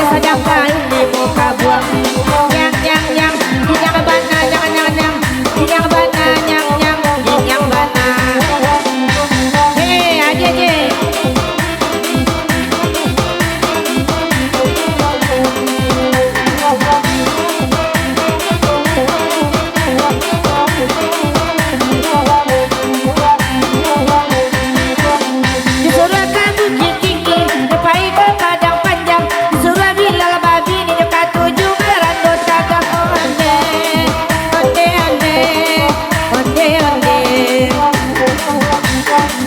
sedang kain di muka buang. Yang bana yang bana yang bana. Hei aja. Disuruh kamu tinggi, depai ke padang panjang. Disuruh bilal babi ni dekat tujuh merando cagak. Onde.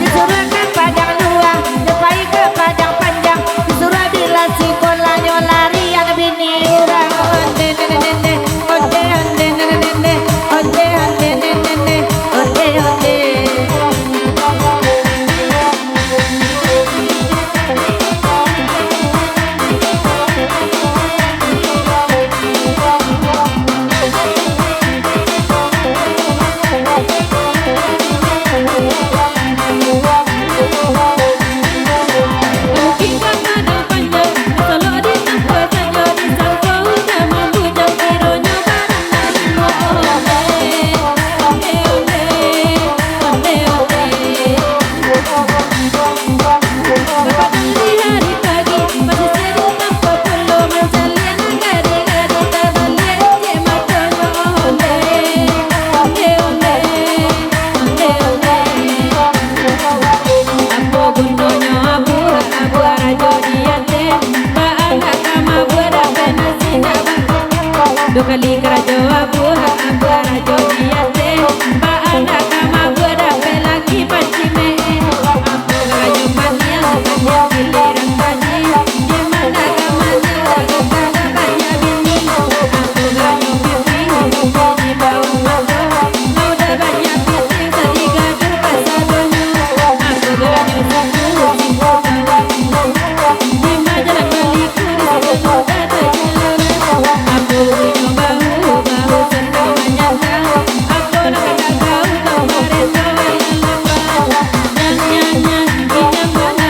Disuruh ke padang luang, depai ke padang panjang. Disuruh bilal si kolanya lari yang bini urang. Onde. Dua kali kerajo abu rajo diate ba anak kama budak lagi panci me abu kerajo mania giliran baji di mana kamanya ada banyak bini abu kerajo pipi di bawah mata mau dah banyak piting tadi gaduh pasadonyo abu kerajo di majalah baliku di sekolah ada jalan abu bahu senang menyandang aku nak kata kau mereka yang lembah nyanyi inyam mana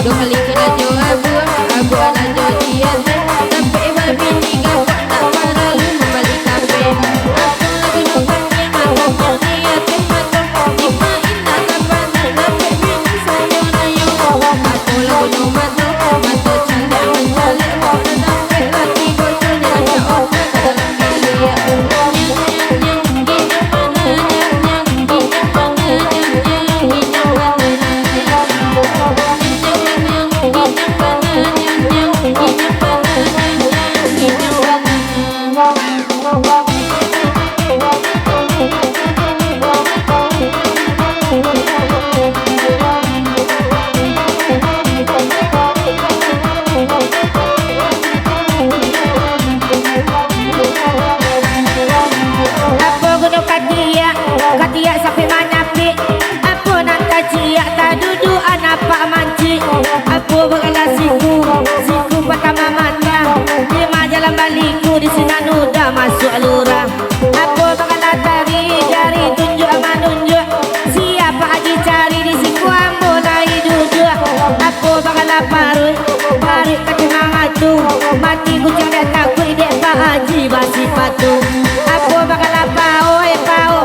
dua kali kerajo abu rajo diate tapi berbini gawat tak paralu membalik kafe aku lagu nukatnya matang niatnya matang lima indah kapan tapi bini sayo nayo aku lagu numatang mata canda mencalik mau datang ke lagi bocor jalan ke otak ke dalam bilik Katia sampai mana pi? Apa nak kaji? Tak duduk anak pak manci. Apa bergalah siku pertama mata. Di majalah baliku di sini nuda masuk lurah. Apa bergalah tari jari tunjuk menunjuk. Siapa haji cari di siku ambo lagi duduk. Apa bergalah parut kacang ngatu. Mati kucing dan takut dek pak haji basi patu. Apa bergalah pao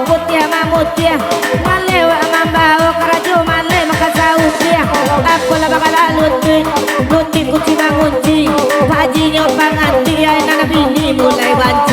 putih mamutih malewa mambao kerajo male makasau dia aku lah bakal luti kucing mangunci haji nyopang anti ay nana bini mulai banci